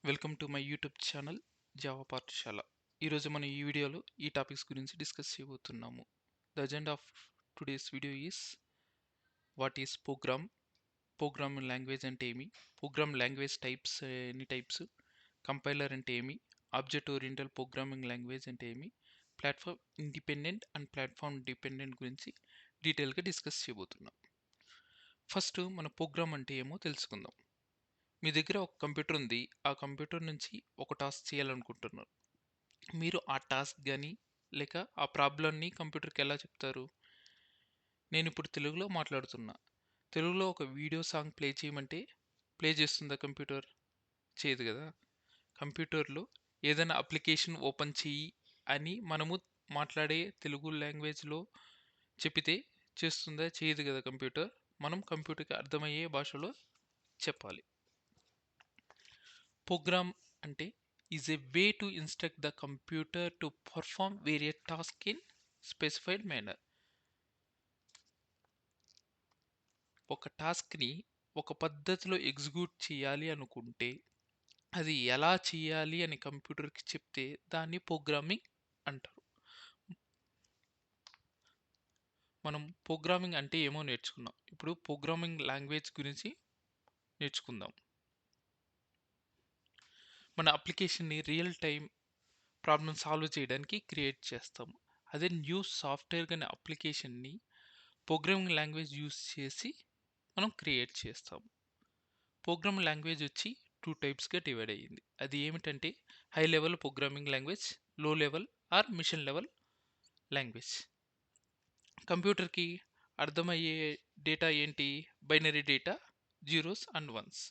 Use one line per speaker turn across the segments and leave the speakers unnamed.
Welcome to my YouTube channel Java పాఠశాల. ఈరోజు మనం ఈ వీడియోలో ఈ టాపిక్స్ గురించి డిస్కస్ చేయబోతున్నాము. The agenda of today's video is what is programming language అంటే ఏమి, ప్రోగ్రామ్ లాంగ్వేజ్ టైప్స్ ఎన్ని టైప్స్, కంపైలర్ అంటే ఏమి, ఆబ్జెక్ట్ ఓరియంటెడ్ ప్రోగ్రామింగ్ లాంగ్వేజ్ అంటే ఏమి, platform independent and platform dependent గురించి డీటెయిల్గా డిస్కస్ చేయబోతున్నాం. ఫస్ట్ మన ప్రోగ్రామ్ అంటే ఏమో తెలుసుకుందాం. మీ దగ్గర ఒక కంప్యూటర్ ఉంది. ఆ కంప్యూటర్ నుంచి ఒక టాస్క్ చేయాలనుకుంటున్నారు. మీరు ఆ టాస్క్ గాని లేక ఆ ప్రాబ్లమ్‌ని కంప్యూటర్‌కి ఎలా చెప్తారు? నేనిప్పుడు తెలుగులో మాట్లాడుతున్నా. తెలుగులో ఒక వీడియో సాంగ్ ప్లే చేయమంటే ప్లే చేస్తుందా కంప్యూటర్? చేయదు గదా! కంప్యూటర్‌లో ఏదైనా అప్లికేషన్ ఓపెన్ చెయ్యి అని మనము మాట్లాడే తెలుగు లాంగ్వేజ్‌లో చెప్పితే చేస్తుందా? చేయదు గదా కంప్యూటర్. మనం కంప్యూటర్‌కి అర్థమయ్యే భాషలో చెప్పాలి. Program అంటే is a way to instruct the computer to perform various tasks in specified manner. ఒక టాస్క్‌ని ఒక పద్ధతిలో ఎగ్జిక్యూట్ చేయాలి అనుకుంటే, అది ఎలా చేయాలి అని కంప్యూటర్‌కి చెప్తే దాన్ని ప్రోగ్రామింగ్ అంటారు. మనం ప్రోగ్రామింగ్ అంటే ఏమో నేర్చుకున్నాం. ఇప్పుడు ప్రోగ్రామింగ్ లాంగ్వేజ్ గురించి నేర్చుకుందాం. మన అప్లికేషన్‌ని రియల్ టైమ్ ప్రాబ్లమ్ సాల్వ్ చేయడానికి క్రియేట్ చేస్తాము. అదే న్యూ సాఫ్ట్‌వేర్ గాని అప్లికేషన్‌ని ప్రోగ్రామింగ్ లాంగ్వేజ్ యూజ్ చేసి మనం క్రియేట్ చేస్తాం. ప్రోగ్రామింగ్ లాంగ్వేజ్ వచ్చి 2 టైప్స్‌గా డివైడ్ అయ్యింది. అది ఏమిటంటే high level programming language, low level or machine level language. కంప్యూటర్‌కి అర్థమయ్యే డేటా ఏంటి? Binary data, zeros and ones.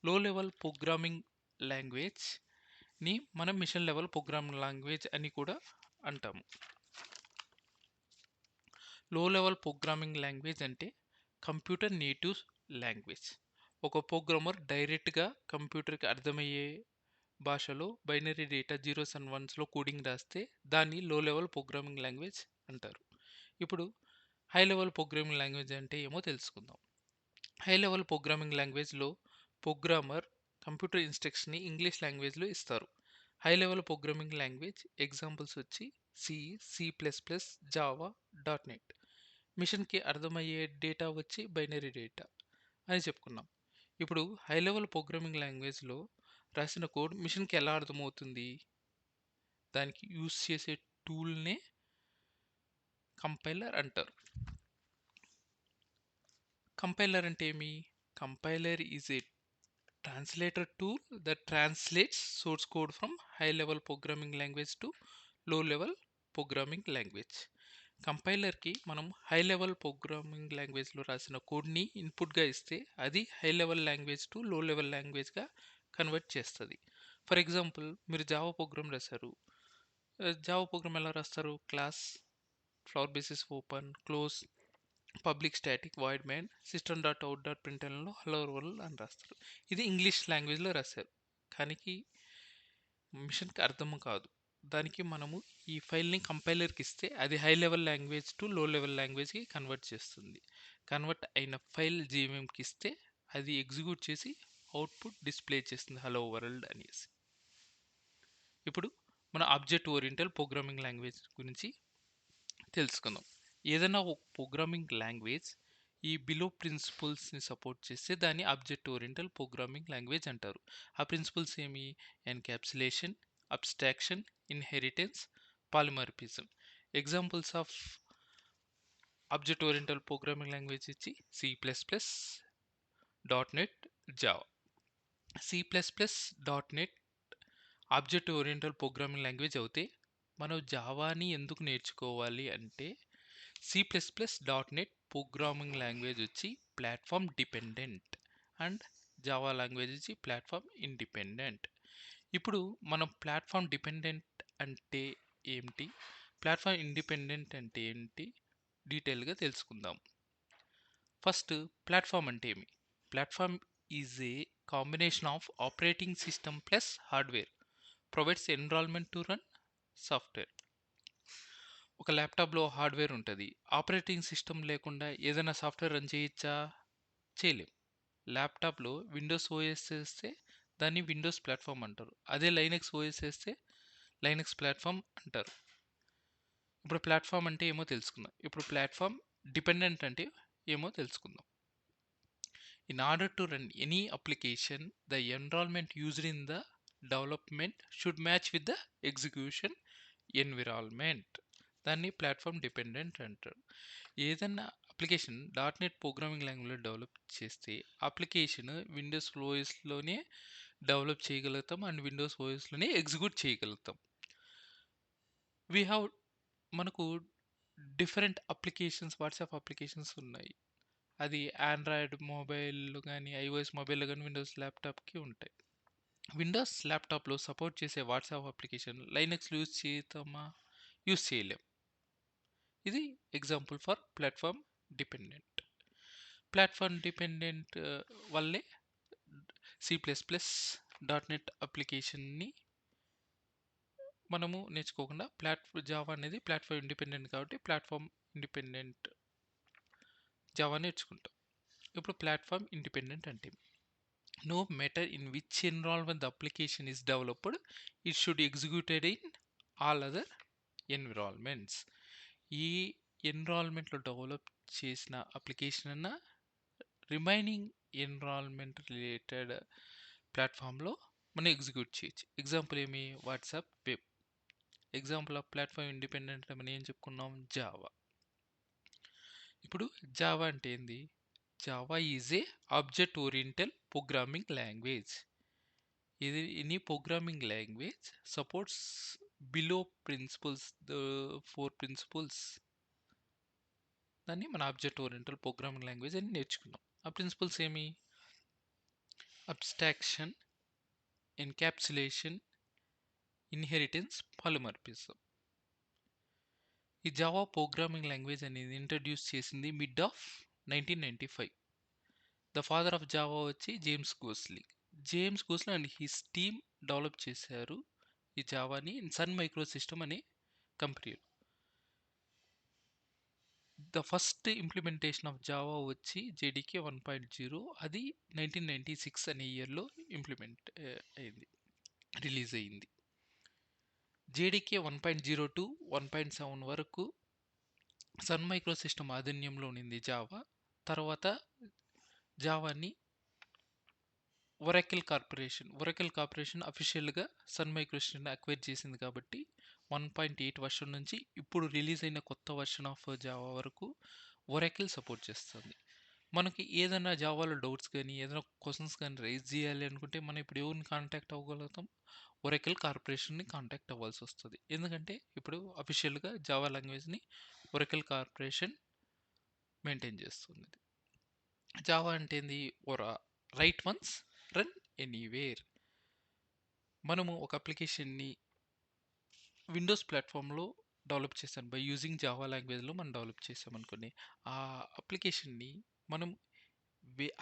Low level programming లాంగ్వేజ్‌ని మనం మిషన్ లెవెల్ ప్రోగ్రామింగ్ లాంగ్వేజ్ అని కూడా అంటాము. లో లెవెల్ ప్రోగ్రామింగ్ లాంగ్వేజ్ అంటే కంప్యూటర్ నేటివ్ లాంగ్వేజ్. ఒక ప్రోగ్రామర్ డైరెక్ట్‌గా కంప్యూటర్‌కి అర్థమయ్యే భాషలో బైనరీ డేటా జీరోస్ అండ్ వన్స్‌లో కోడింగ్ రాస్తే దాన్ని లో లెవెల్ ప్రోగ్రామింగ్ లాంగ్వేజ్ అంటారు. ఇప్పుడు హై లెవెల్ ప్రోగ్రామింగ్ లాంగ్వేజ్ అంటే ఏమో తెలుసుకుందాం. హై లెవెల్ ప్రోగ్రామింగ్ లాంగ్వేజ్‌లో ప్రోగ్రామర్ కంప్యూటర్ ఇన్స్ట్రక్షన్‌ని ఇంగ్లీష్ లాంగ్వేజ్‌లో ఇస్తారు. High level programming language examples వచ్చి C, C plus plus, Java, dot net. మిషన్‌కి అర్థమయ్యే డేటా వచ్చి బైనరీ డేటా అని చెప్పుకున్నాం. ఇప్పుడు హై లెవెల్ ప్రోగ్రామింగ్ లాంగ్వేజ్‌లో రాసిన కోడ్ మిషన్‌కి ఎలా అర్థమవుతుంది? దానికి యూజ్ చేసే టూల్‌నే కంపైలర్ అంటారు. కంపైలర్ అంటే ఏమి? Compiler is a translator tool that translates source code from high level programming language to low level programming language. కంపైలర్‌కి మనం హై లెవెల్ ప్రోగ్రామింగ్ లాంగ్వేజ్‌లో రాసిన కోడ్‌ని ఇన్‌పుట్‌గా ఇస్తే అది high level language to low level లాంగ్వేజ్‌గా కన్వర్ట్ చేస్తది. ఫర్ ఎగ్జాంపుల్ మీరు జావా ప్రోగ్రామ్ రాశారు. జావా ప్రోగ్రామ్ ఎలా రాస్తారు? Class, flower braces open, close, public static void main, system dot out dot ప్రింట్ఎల్‌లో హలో వరల్డ్ అని రాస్తారు. ఇది ఇంగ్లీష్ లాంగ్వేజ్‌లో రాశారు. కానీ మిషన్‌కి అర్థం కాదు. దానికి మనము ఈ ఫైల్‌ని కంపైలర్‌కి ఇస్తే అది high level language to low level లాంగ్వేజ్‌కి కన్వర్ట్ చేస్తుంది. కన్వర్ట్ అయిన ఫైల్ జీవీఎంకి ఇస్తే అది ఎగ్జిక్యూట్ చేసి అవుట్‌పుట్ డిస్‌ప్లే చేస్తుంది హలో వరల్డ్ అనేసి. ఇప్పుడు మన ఆబ్జెక్ట్ ఓరియెంటెడ్ ప్రోగ్రామింగ్ లాంగ్వేజ్ గురించి తెలుసుకుందాం. ఏదైనా ఒక ప్రోగ్రామింగ్ లాంగ్వేజ్ ఈ బిలో ప్రిన్సిపల్స్‌ని సపోర్ట్ చేస్తే దాన్ని ఆబ్జెక్ట్ ఓరియెంటెడ్ ప్రోగ్రామింగ్ లాంగ్వేజ్ అంటారు. ఆ ప్రిన్సిపల్స్ ఏమి? Encapsulation, abstraction, inheritance, polymorphism. Examples of object oriented programming language ఇచ్చి C plus plus, dot net, Java. C plus plus, dot net object oriented programming language అవుతే మనం జావాని ఎందుకు నేర్చుకోవాలి అంటే C plus plus, dot net programming language వచ్చి platform dependent and Java language వచ్చి platform independent. ఇప్పుడు మనం ప్లాట్ఫామ్ డిపెండెంట్ అంటే ఏంటి, ప్లాట్ఫామ్ ఇండిపెండెంట్ అంటే ఏంటి డీటెయిల్గా తెలుసుకుందాం. ఫస్ట్ ప్లాట్ఫామ్ అంటే ఏమి? Platform is a combination of operating system plus hardware provides environment to run software. ఒక ల్యాప్టాప్లో హార్డ్వేర్ ఉంటుంది. ఆపరేటింగ్ సిస్టమ్ లేకుండా ఏదైనా సాఫ్ట్వేర్ రన్ చేయొచ్చా? చేయలేం. ల్యాప్టాప్లో విండోస్ ఓఎస్ చేస్తే దాన్ని విండోస్ ప్లాట్ఫామ్ అంటారు. అదే లైనక్స్ ఓఎస్ వేస్తే లైనక్స్ ప్లాట్ఫామ్ అంటారు. ఇప్పుడు ప్లాట్ఫామ్ అంటే ఏమో తెలుసుకుందాం. ఇప్పుడు ప్లాట్ఫామ్ డిపెండెంట్ అంటే ఏమో తెలుసుకుందాం. In order to run any application, the environment used in the development should match with the execution environment. దాన్ని ప్లాట్ఫామ్ డిపెండెంట్ అంటారు. ఏదన్నా అప్లికేషన్ .NET ప్రోగ్రామింగ్ లాంగ్వేజ్లో డెవలప్ చేస్తే అప్లికేషన్ విండోస్ ఓఎస్లోనే డెవలప్ చేయగలుగుతాం అండ్ విండోస్ ఓఎస్లోనే ఎగ్జిక్యూట్ చేయగలుగుతాం. వీ హ్యావ్ మనకు different applications, WhatsApp applications ఉన్నాయి. అది ఆండ్రాయిడ్ మొబైల్ కానీ, ఐఓఎస్ మొబైల్లో కానీ, విండోస్ ల్యాప్టాప్కి ఉంటాయి. విండోస్ ల్యాప్టాప్లో సపోర్ట్ చేసే వాట్సాప్ అప్లికేషన్ లైనక్స్లో యూజ్ చేద్దామా? యూజ్ చేయలేం. ఇది example for platform dependent. Platform dependent వల్లే C++ .NET అప్లికేషన్ని మనము నేర్చుకోకుండా జావా అనేది ప్లాట్ఫామ్ ఇండిపెండెంట్ కాబట్టి ప్లాట్ఫామ్ ఇండిపెండెంట్ జావా నేర్చుకుంటాం. ఇప్పుడు ప్లాట్ఫామ్ ఇండిపెండెంట్ అంటే no matter in which environment the application is developed, it should executed in all other environments. ఈ ఎన్విరాన్మెంట్లో డెవలప్ చేసిన అప్లికేషన్ అన్న రిమైనింగ్ ఎన్విరాన్మెంట్ రిలేటెడ్ ప్లాట్ఫామ్లో మనం ఎగ్జిక్యూట్ చేయొచ్చు. ఎగ్జాంపుల్ ఏమి? WhatsApp web. Example of platform independent మనం ఏం చెప్పుకున్నాం? జావా. ఇప్పుడు జావా అంటే ఏంది? Java is a object oriented programming language. ఇది any programming language supports below principles, the 4 principles. దాన్ని మన ఆబ్జెక్ట్ ఓరియంటెడ్ ప్రోగ్రామింగ్ లాంగ్వేజ్ అని నేర్చుకున్నాం. ఆ ప్రిన్సిపల్స్ ఏమి? Abstraction, encapsulation, inheritance, polymorphism. ఈ జావా ప్రోగ్రామింగ్ లాంగ్వేజ్ అనేది ఇంట్రడ్యూస్ చేసింది mid of 1995. The father of Java వచ్చి James Gosling. James Gosling and his team develop చేశారు ఈ జావాని సన్ మైక్రో సిస్టమ్ అనే కంపెనీలో. The first implementation of Java వచ్చి జేడీకే 1.0. అది 1996 అనే ఇయర్లో ఇంప్లిమెంట్ అయింది, రిలీజ్ అయింది. జేడీకే 1.0 టు 1.7 వరకు సన్ మైక్రో సిస్టమ్ ఆధీనంలో ఉండింది జావా. తర్వాత జావాని ఒరాకిల్ కార్పొరేషన్ అఫీషియల్గా సన్ మైక్రో సిస్టమ్ని అక్వైర్ చేసింది కాబట్టి 1.8 వర్షన్ నుంచి ఇప్పుడు రిలీజ్ అయిన కొత్త వర్షన్ ఆఫ్ జావా వరకు ఒరాకిల్ సపోర్ట్ చేస్తుంది. మనకి ఏదైనా జావాలో డౌట్స్ కానీ ఏదైనా క్వశ్చన్స్ కానీ రైజ్ చేయాలి అనుకుంటే మనం ఇప్పుడు ఎవరిని కాంటాక్ట్ అవ్వగలుగుతాం? ఒరాకిల్ కార్పొరేషన్ని కాంటాక్ట్ అవ్వాల్సి వస్తుంది. ఎందుకంటే ఇప్పుడు అఫీషియల్గా జావా లాంగ్వేజ్ని ఒరాకిల్ కార్పొరేషన్ మెయింటైన్ చేస్తుంది. జావా అంటే ఏంది? Right once, run anywhere. మనము ఒక అప్లికేషన్ని విండోస్ ప్లాట్ఫామ్లో డెవలప్ చేశాను బై యూజింగ్ జావా లాంగ్వేజ్లో మనం డెవలప్ చేసామనుకోండి, ఆ అప్లికేషన్ని మనం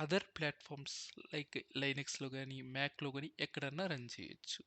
అదర్ ప్లాట్ఫామ్స్ లైక్ లైనక్స్లో కానీ మ్యాక్లో కానీ ఎక్కడన్నా రన్ చేయొచ్చు.